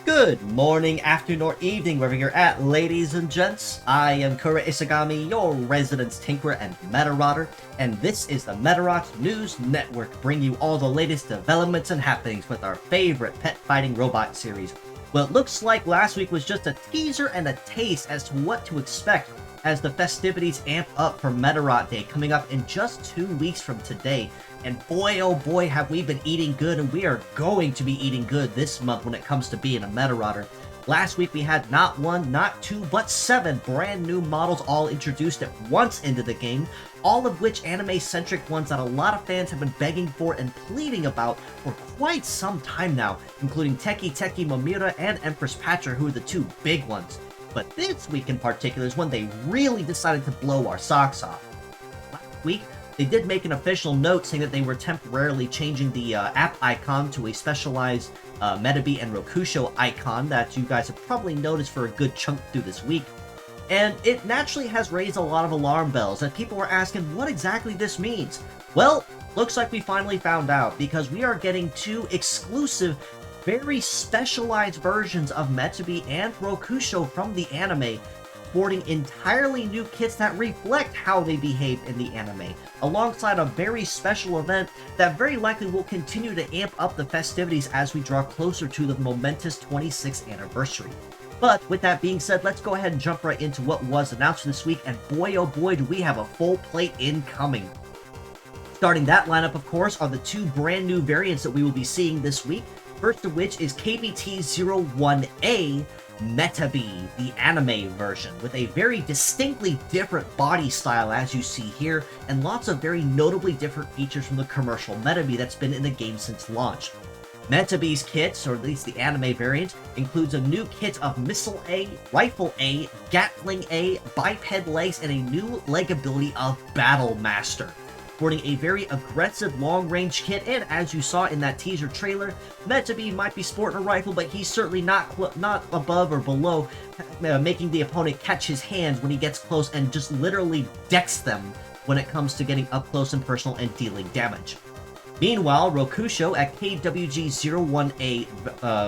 Good morning, afternoon, or evening, wherever you're at, ladies and gents. I am Kura Isagami, your resident Tinkerer and Medarotter, and this is the Medarot News Network, bringing you all the latest developments and happenings with our favorite pet fighting robot series. Well, it looks like last week was just a teaser and a taste as to what to expect as the festivities amp up for Medarot Day, coming up in just 2 weeks from today. And boy, oh boy, have we been eating good, and we are going to be eating good this month when it comes to being a Medarotter. Last week we had not one, not two, but 7 brand new models all introduced at once into the game, all of which anime-centric ones that a lot of fans have been begging for and pleading about for quite some time now, including Teki Momura and Empress Patra, who are the 2 big ones. But this week in particular is when they really decided to blow our socks off. Last week, they did make an official note saying that they were temporarily changing the app icon to a specialized Medabi and Rokusho icon that you guys have probably noticed for a good chunk through this week. And it naturally has raised a lot of alarm bells, and people were asking what exactly this means. Well, looks like we finally found out, because we are getting 2 exclusive, very specialized versions of Medabi and Rokusho from the anime, sporting entirely new kits that reflect how they behaved in the anime, alongside a very special event that very likely will continue to amp up the festivities as we draw closer to the momentous 26th anniversary. But with that being said, let's go ahead and jump right into what was announced this week, and boy oh boy do we have a full plate incoming. Starting that lineup, of course, are the 2 brand new variants that we will be seeing this week, first of which is KBT-01A Medabi, the anime version, with a very distinctly different body style as you see here, and lots of very notably different features from the commercial Medabi that's been in the game since launch. Medabi's kits, or at least the anime variant, includes a new kit of Missile A, Rifle A, Gatling A, biped legs, and a new leg ability of Battle Master. Sporting a very aggressive long-range kit, and as you saw in that teaser trailer, Medabi might be sporting a rifle, but he's certainly not above or below making the opponent catch his hands when he gets close and just literally decks them when it comes to getting up close and personal and dealing damage. Meanwhile, Rokusho at KWG-01A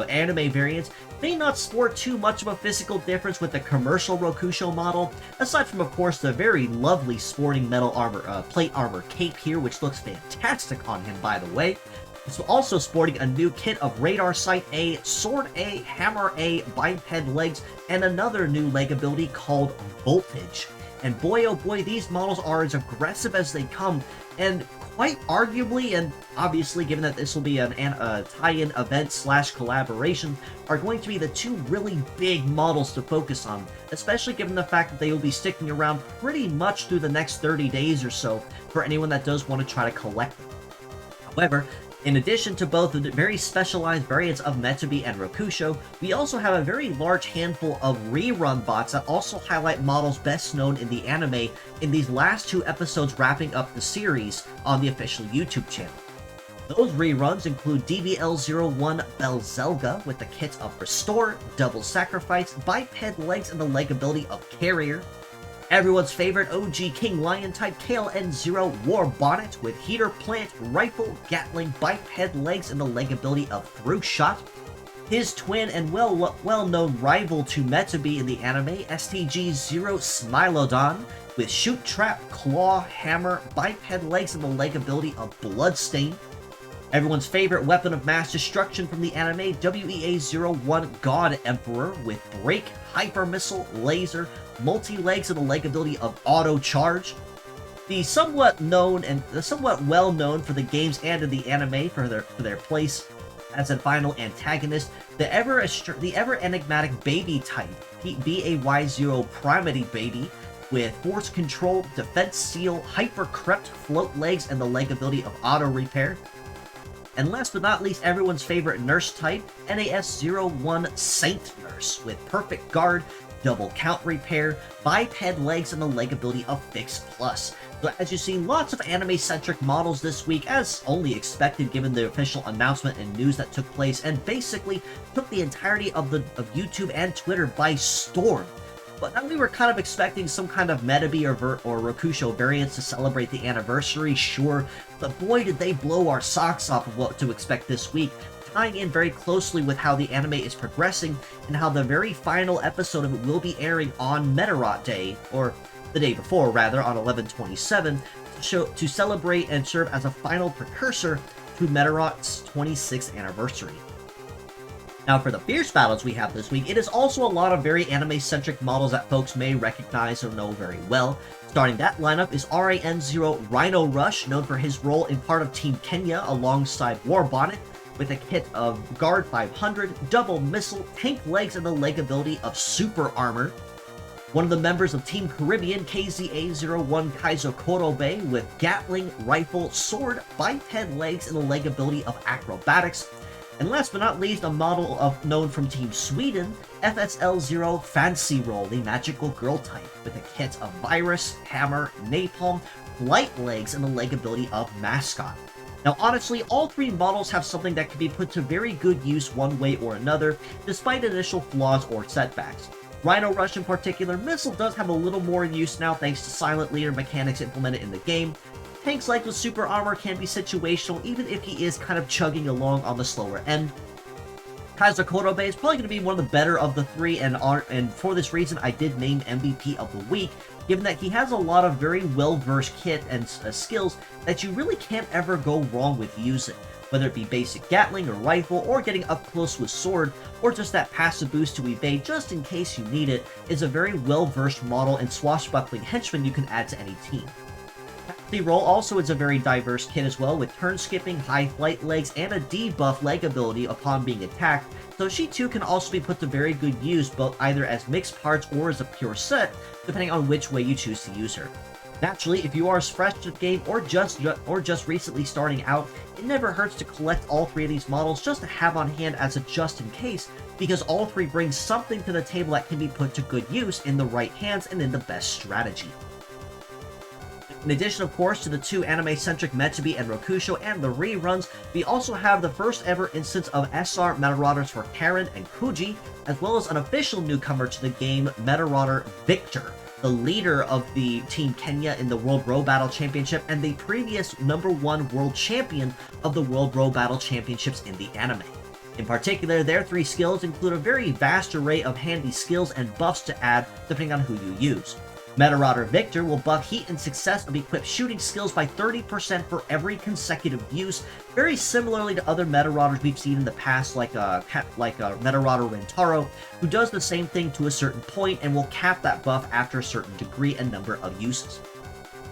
anime variants may not sport too much of a physical difference with the commercial Rokusho model, aside from, of course, the very lovely sporting metal armor, plate armor cape here, which looks fantastic on him, by the way. It's also sporting a new kit of Radar Sight A, Sword A, Hammer A, biped legs, and another new leg ability called Voltage. And boy oh boy, these models are as aggressive as they come, and quite arguably, and obviously given that this will be a tie-in event / collaboration, are going to be the 2 really big models to focus on, especially given the fact that they will be sticking around pretty much through the next 30 days or so for anyone that does want to try to collect them. However, in addition to both the very specialized variants of Medabi and Rokusho, we also have a very large handful of rerun bots that also highlight models best known in the anime in these last 2 episodes wrapping up the series on the official YouTube channel. Those reruns include DBL-01 Belzelga with the kits of Restore, Double Sacrifice, biped legs, and the leg ability of Carrier. Everyone's favorite OG King Lion type KLN0 War Bonnet with Heater Plant, Rifle, Gatling, biped legs, and the leg ability of Through Shot. His twin and well-known rival to Metabee in the anime, STG Zero Smilodon, with Shoot Trap, Claw, Hammer, Biped Legs, and the leg ability of Bloodstain. Everyone's favorite weapon of mass destruction from the anime, WEA-01 God Emperor, with Break, Hyper Missile, Laser, Multi-Legs, and the leg ability of Auto Charge. The somewhat well known for the games and in the anime for their place as a final antagonist, the ever enigmatic Baby type, BAY0 Primity Baby, with Force Control, Defense Seal, Hyper Crept, Float Legs, and the leg ability of Auto Repair. And last but not least, everyone's favorite nurse type, NAS-01 Saint Nurse, with Perfect Guard, Double Count Repair, Biped Legs, and the leg ability of Fix Plus. So as you see, lots of anime-centric models this week, as only expected given the official announcement and news that took place, and basically took the entirety of YouTube and Twitter by storm. But now we were kind of expecting some kind of Metabee or Rokusho variants to celebrate the anniversary, sure, but boy did they blow our socks off of what to expect this week, tying in very closely with how the anime is progressing and how the very final episode of it will be airing on Medarot Day, or the day before rather, on 11/27, to celebrate and serve as a final precursor to Medarot's 26th anniversary. Now, for the fierce battles we have this week, it is also a lot of very anime-centric models that folks may recognize or know very well. Starting that lineup is RAN0 Rhino Rush, known for his role in part of Team Kenya alongside Warbonnet, with a kit of Guard 500, Double Missile, Tank Legs, and the leg ability of Super Armor. One of the members of Team Caribbean, KZA-01 Kaizo Korobe, with Gatling, Rifle, Sword, Biped Legs, and the leg ability of Acrobatics. And last but not least, a model known from Team Sweden, FSL0 Fancy Roll, the magical girl type, with a kit of Virus, Hammer, Napalm, Light Legs, and the leg ability of Mascot. Now honestly, all three models have something that can be put to very good use one way or another, despite initial flaws or setbacks. Rhino Rush in particular, Missile does have a little more use now thanks to Silent Leader mechanics implemented in the game. Tanks like with Super Armor can be situational, even if he is kind of chugging along on the slower end. Kaizo Korobe is probably going to be one of the better of the three, and for this reason I did name MVP of the week, given that he has a lot of very well-versed kit and skills that you really can't ever go wrong with using. Whether it be basic Gatling or Rifle, or getting up close with Sword, or just that passive boost to evade just in case you need it, is a very well-versed model and swashbuckling henchman you can add to any team. The Roll also is a very diverse kit as well, with turn skipping, high flight legs, and a debuff leg ability upon being attacked, so she too can also be put to very good use, both either as mixed parts or as a pure set, depending on which way you choose to use her. Naturally, if you are as fresh to the game or just recently starting out, it never hurts to collect all three of these models just to have on hand as a just in case, because all three bring something to the table that can be put to good use in the right hands and in the best strategy. In addition, of course, to the two anime-centric Metabee and Rokusho and the reruns, we also have the first ever instance of SR Medarots for Karen and Kuji, as well as an official newcomer to the game, Medarot Victor, the leader of the Team Kenya in the World Row Battle Championship and the previous #1 world champion of the World Row Battle Championships in the anime. In particular, their three skills include a very vast array of handy skills and buffs to add depending on who you use. Medarot Victor will buff Heat and Success of equipped shooting skills by 30% for every consecutive use, very similarly to other Medarots we've seen in the past, like Medarot Rentaro, who does the same thing to a certain point and will cap that buff after a certain degree and number of uses.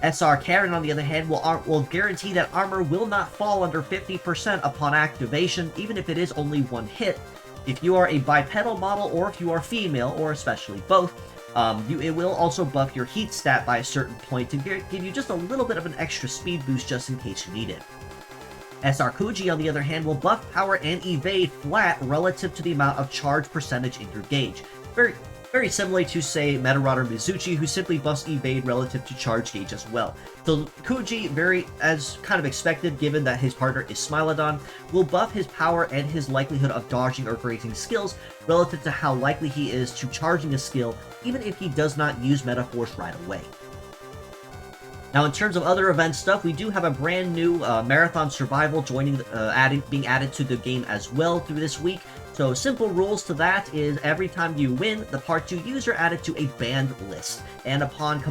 SR Karen, on the other hand, will guarantee that armor will not fall under 50% upon activation, even if it is only one hit. If you are a bipedal model, or if you are female, or especially both, it will also buff your heat stat by a certain point to give you just a little bit of an extra speed boost just in case you need it. SR Kuji, on the other hand, will buff power and evade flat relative to the amount of charge percentage in your gauge. Very similarly to, say, Medarot Mizuchi, who simply buffs evade relative to charge gauge as well. So Kuji, as kind of expected, given that his partner is Smilodon, will buff his power and his likelihood of dodging or grazing skills relative to how likely he is to charging a skill, even if he does not use Metaforce right away. Now, in terms of other event stuff, we do have a brand new Marathon Survival being added to the game as well through this week, So simple rules to that is every time you win, the parts you use are added to a banned list. And upon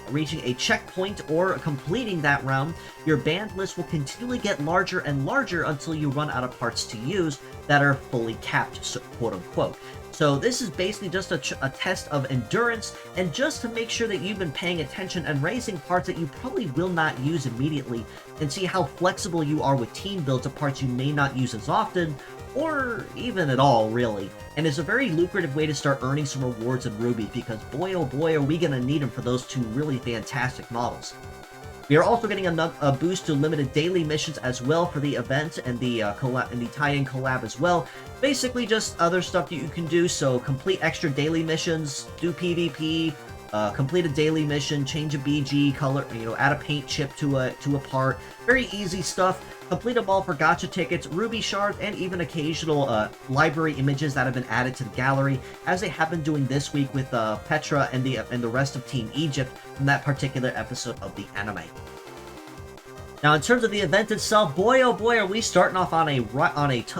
reaching a checkpoint or completing that round, your banned list will continually get larger and larger until you run out of parts to use that are fully capped, so, quote unquote. So this is basically just a test of endurance, and just to make sure that you've been paying attention and raising parts that you probably will not use immediately, and see how flexible you are with team builds of parts you may not use as often, or even at all, really. And it's a very lucrative way to start earning some rewards in Ruby, because boy oh boy are we going to need them for those two really fantastic models. We are also getting a boost to limited daily missions as well for the event, and the tie-in collab as well. Basically just other stuff that you can do, so complete extra daily missions, do PvP, complete a daily mission, change a BG color, add a paint chip to a part. Very easy stuff. Complete them all for gacha tickets, ruby shards, and even occasional library images that have been added to the gallery, as they have been doing this week with Petra and the rest of Team Egypt from that particular episode of the anime. Now, in terms of the event itself, boy oh boy are we starting off on a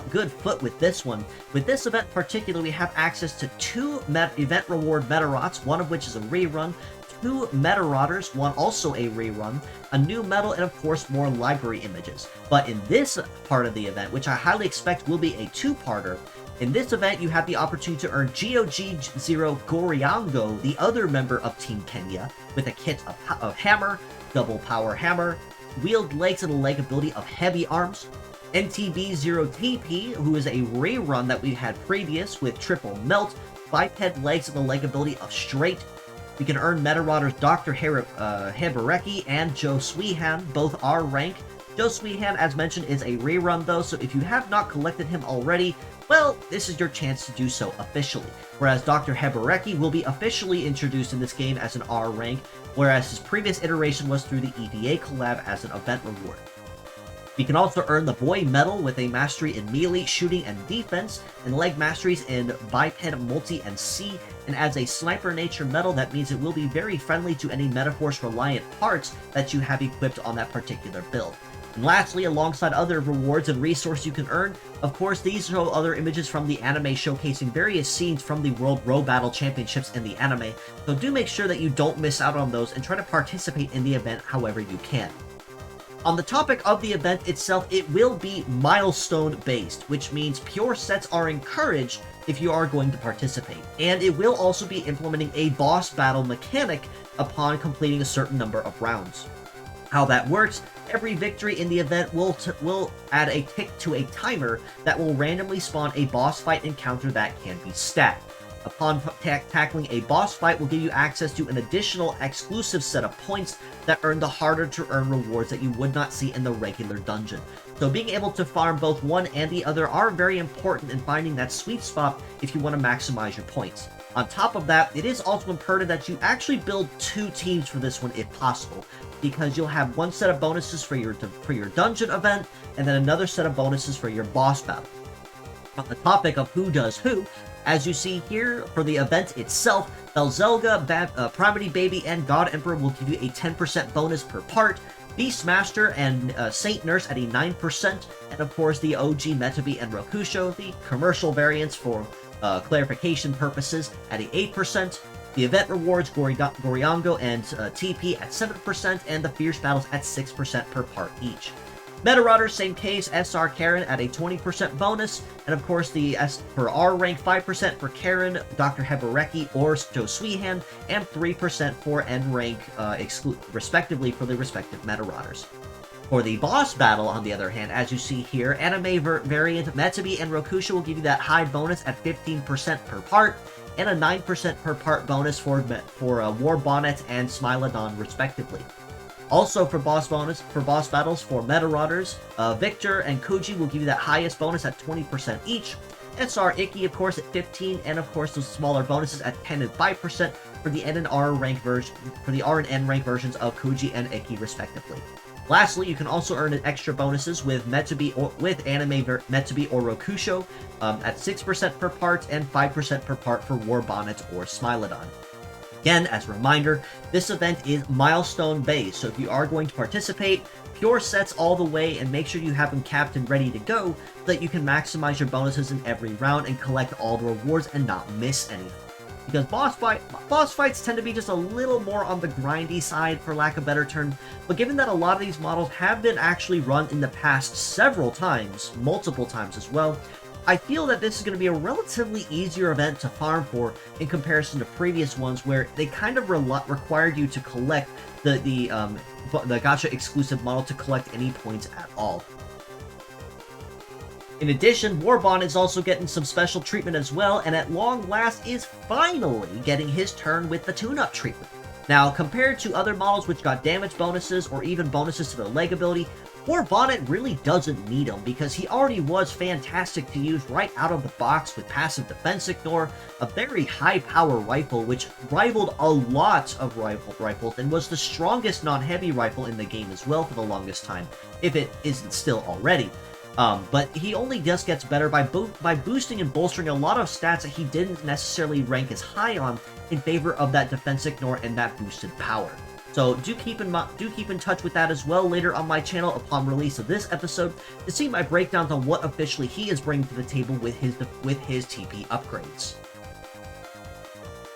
good foot with this one. With this event in particular, we have access to 2 event reward Medarots, one of which is a rerun, 2 Medarotters, one also a rerun, a new medal, and of course more library images. But in this part of the event, which I highly expect will be a 2-parter, in this event you have the opportunity to earn GOG0 Goriango, the other member of Team Kenya, with a kit of hammer, double power hammer, wheeled legs and a leg ability of heavy arms, NTB0TP, who is a rerun that we had previous with triple melt, biped legs and the leg ability of straight. We can earn Medarotters Dr. Hebereki and Joe Sweehan, both R rank. Joe Sweehan, as mentioned, is a rerun though, so if you have not collected him already, well, this is your chance to do so officially. Whereas Dr. Hebereki will be officially introduced in this game as an R rank, whereas his previous iteration was through the EVA collab as an event reward. You can also earn the Boy Medal with a mastery in melee, shooting, and defense, and leg masteries in biped, multi, and C, and as a sniper nature medal, that means it will be very friendly to any Metaforce reliant parts that you have equipped on that particular build. And lastly, alongside other rewards and resources you can earn, of course, these show other images from the anime showcasing various scenes from the World Row Battle Championships in the anime, so do make sure that you don't miss out on those and try to participate in the event however you can. On the topic of the event itself, it will be milestone based, which means pure sets are encouraged if you are going to participate. And it will also be implementing a boss battle mechanic upon completing a certain number of rounds. How that works, every victory in the event will add a tick to a timer that will randomly spawn a boss fight encounter that can be stacked. Upon tackling a boss fight will give you access to an additional exclusive set of points that earn the harder to earn rewards that you would not see in the regular dungeon. So being able to farm both one and the other are very important in finding that sweet spot if you want to maximize your points. On top of that, it is also imperative that you actually build 2 teams for this one if possible, because you'll have one set of bonuses for your dungeon event, and then another set of bonuses for your boss battle. On the topic of who does who, as you see here, for the event itself, Belzelga, Primary Baby, and God Emperor will give you a 10% bonus per part, Beastmaster and Saint Nurse at a 9%, and of course the OG Metabi and Rokusho, the commercial variants for clarification purposes, at a 8%, the event rewards Goriango and TP at 7%, and the Fierce Battles at 6% per part each. Medarotters, same case, SR Karen at a 20% bonus, and of course the for R rank 5% for Karen, Dr. Hebereki, or Joe Sweehan, and 3% for N rank respectively for the respective Medarotters. For the boss battle, on the other hand, as you see here, anime variant Metabi and Rokusho will give you that high bonus at 15% per part, and a 9% per part bonus for War Bonnet and Smilodon respectively. Also for boss battles for Medarotters, Victor and Kuji will give you that highest bonus at 20% each. SR Icky, of course, at 15, and of course those smaller bonuses at 10 and 5% for the N and R rank version, for the R and N rank versions of Kuji and Icky respectively. Lastly, you can also earn extra bonuses with Metabi Metabi or Rokusho at 6% per part and 5% per part for War Bonnet or Smilodon. Again, as a reminder, this event is milestone based, so if you are going to participate, pure sets all the way and make sure you have them capped and ready to go so that you can maximize your bonuses in every round and collect all the rewards and not miss anything. Because boss fights tend to be just a little more on the grindy side, for lack of a better term, but given that a lot of these models have been actually run in the past several times, multiple times as well, I feel that this is going to be a relatively easier event to farm for in comparison to previous ones where they kind of required you to collect the gacha exclusive model to collect any points at all. In addition, Warbond is also getting some special treatment as well, and at long last is finally getting his turn with the tune-up treatment. Now, compared to other models which got damage bonuses or even bonuses to their leg ability, Warbonnet really doesn't need them because he already was fantastic to use right out of the box with passive defense ignore, a very high power rifle which rivaled a lot of rifles and was the strongest non-heavy rifle in the game as well for the longest time, if it isn't still already. But he only just gets better by boosting and bolstering a lot of stats that he didn't necessarily rank as high on in favor of that defense ignore and that boosted power. So do keep in touch with that as well later on my channel upon release of this episode to see my breakdowns on what officially he is bringing to the table with his TP upgrades.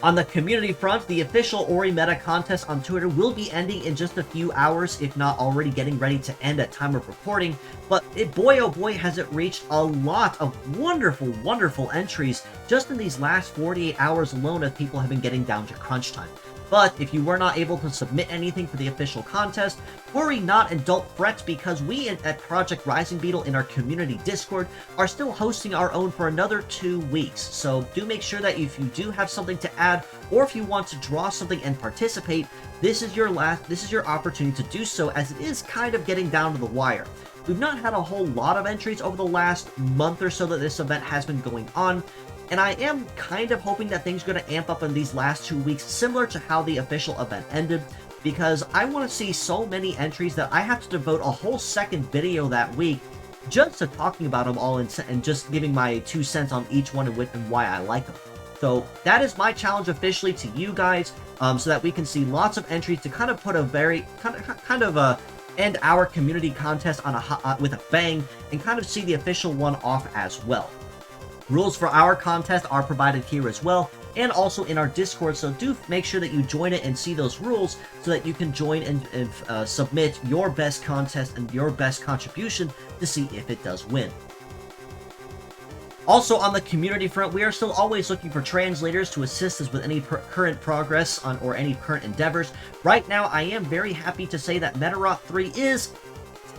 On the community front, the official Ori Meta contest on Twitter will be ending in just a few hours, if not already getting ready to end at time of recording, but boy oh boy has it reached a lot of wonderful entries just in these last 48 hours alone as people have been getting down to crunch time. But if you were not able to submit anything for the official contest, worry not and don't fret because we at Project Rising Beetle in our community Discord are still hosting our own for another 2 weeks. So do make sure that if you do have something to add or if you want to draw something and participate, this is your opportunity to do so as it is kind of getting down to the wire. We've not had a whole lot of entries over the last month or so that this event has been going on, and I am kind of hoping that things are going to amp up in these last 2 weeks, similar to how the official event ended, because I want to see so many entries that I have to devote a whole second video that week just to talking about them all and just giving my 2 cents on each one and why I like them. So that is my challenge officially to you guys, so that we can see lots of entries to kind of put a very end our community contest on with a bang and kind of see the official one off as well. Rules for our contest are provided here as well, and also in our Discord, so do make sure that you join it and see those rules so that you can join and submit your best contest and your best contribution to see if it does win. Also, on the community front, we are still always looking for translators to assist us with any current progress on or any current endeavors. Right now, I am very happy to say that Medarot 3 is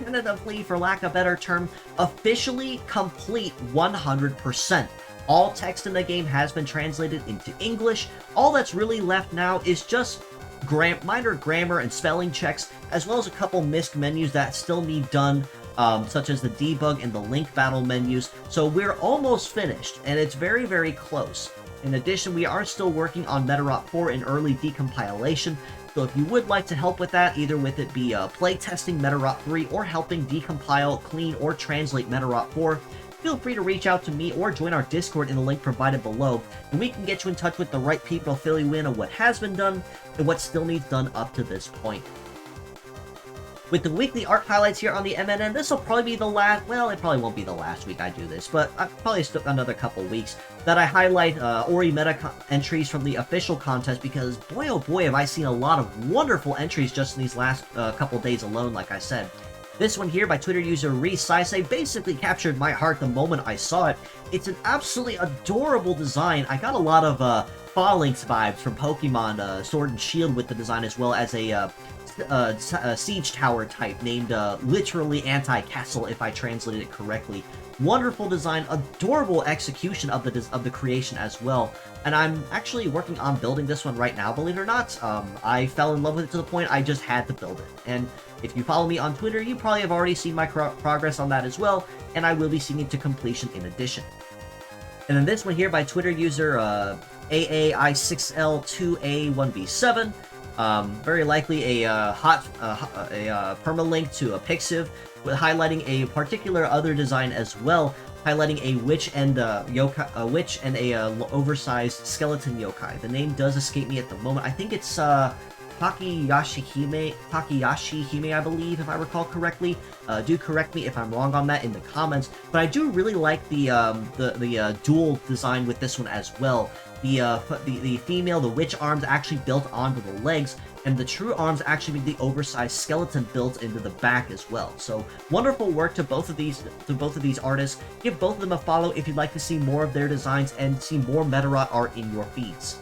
tentatively, for lack of a better term, officially complete 100%. All text in the game has been translated into English. All that's really left now is just minor grammar and spelling checks, as well as a couple missed menus that still need done, such as the debug and the link battle menus. So we're almost finished, and it's very close. In addition, we are still working on Medarot 4 in early decompilation, so if you would like to help with that, either with it be playtesting Medarot 3 or helping decompile, clean, or translate Medarot 4, feel free to reach out to me or join our Discord in the link provided below, and we can get you in touch with the right people to fill you in on what has been done and what still needs done up to this point. With the weekly art highlights here on the MNN, this will probably be the last, well, it probably won't be the last week I do this, but probably still another couple weeks that I highlight Ori Meta entries from the official contest, because boy oh boy have I seen a lot of wonderful entries just in these last couple days alone, like I said. This one here by Twitter user Resaisei basically captured my heart the moment I saw it. It's an absolutely adorable design. I got a lot of Phalanx vibes from Pokemon Sword and Shield with the design, as well as a siege tower type named literally anti-castle, if I translated it correctly. Wonderful design, adorable execution of the creation as well, and I'm actually working on building this one right now, believe it or not. I fell in love with it to the point I just had to build it, and if you follow me on Twitter, you probably have already seen my progress on that as well, and I will be seeing it to completion in addition. And then this one here by Twitter user AAI6L2A1B7. Very likely a permalink to a Pixiv, with highlighting a particular other design as well, highlighting a witch and yokai, a witch and a oversized skeleton yokai. The name does escape me at the moment. I think it's Takayashi Hime, I believe, if I recall correctly. Do correct me if I'm wrong on that in the comments. But I do really like the dual design with this one as well. The female, the witch arms actually built onto the legs, and the true arms actually the oversized skeleton built into the back as well. So wonderful work to both of these artists. Give both of them a follow if you'd like to see more of their designs and see more Medarot art in your feeds.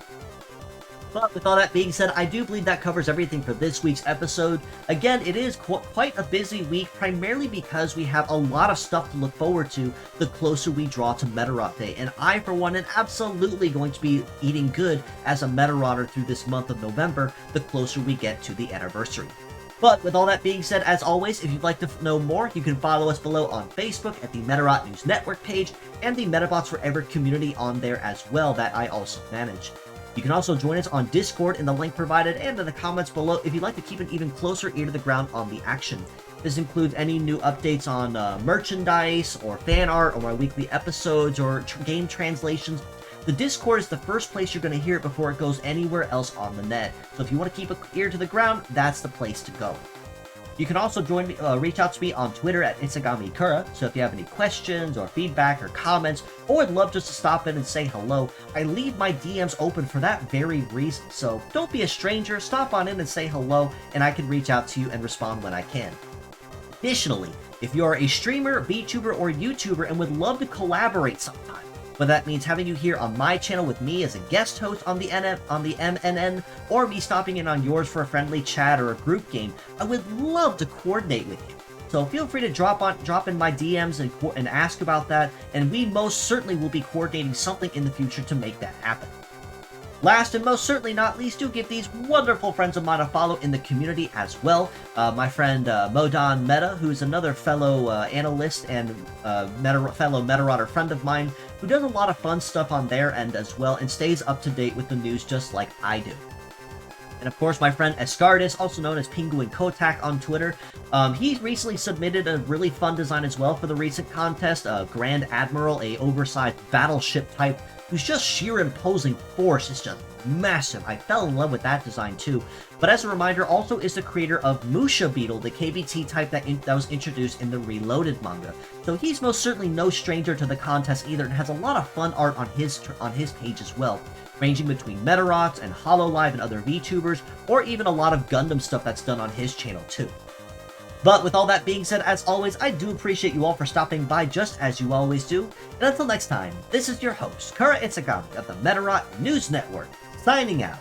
But with all that being said, I do believe that covers everything for this week's episode. Again, it is quite a busy week, primarily because we have a lot of stuff to look forward to the closer we draw to Medarot Day, and I, for one, am absolutely going to be eating good as a Medarotter through this month of November, the closer we get to the anniversary. But with all that being said, as always, if you'd like to know more, you can follow us below on Facebook at the Medarot News Network page, and the Metabots Forever community on there as well that I also manage. You can also join us on Discord in the link provided and in the comments below if you'd like to keep an even closer ear to the ground on the action. This includes any new updates on merchandise, or fan art, or my weekly episodes, or game translations. The Discord is the first place you're going to hear it before it goes anywhere else on the net. So if you want to keep an ear to the ground, that's the place to go. You can also reach out to me on Twitter at ItsuGamiKura, so if you have any questions or feedback or comments, or would love just to stop in and say hello, I leave my DMs open for that very reason. So don't be a stranger, stop on in and say hello, and I can reach out to you and respond when I can. Additionally, if you are a streamer, VTuber, or YouTuber and would love to collaborate sometime, whether that means having you here on my channel with me as a guest host on the MNN, or me stopping in on yours for a friendly chat or a group game, I would love to coordinate with you. So feel free to drop in my DMs and ask about that, and we most certainly will be coordinating something in the future to make that happen. Last and most certainly not least, do give these wonderful friends of mine a follow in the community as well. My friend Modon Meta, who's another fellow analyst and fellow Medarotter friend of mine, who does a lot of fun stuff on their end as well and stays up to date with the news just like I do. And of course, my friend Escardis, also known as Penguin Kotak on Twitter, he recently submitted a really fun design as well for the recent contest, Grand Admiral, a oversized battleship type, who's just sheer imposing force. It's just massive. I fell in love with that design too. But as a reminder, also is the creator of Musha Beetle, the KBT type that was introduced in the Reloaded manga. So he's most certainly no stranger to the contest either, and has a lot of fun art on his page as well, ranging between Medarots and Hololive and other VTubers, or even a lot of Gundam stuff that's done on his channel too. But with all that being said, as always, I do appreciate you all for stopping by just as you always do. And until next time, this is your host, Kura Itsugami of the Medarot News Network, signing out.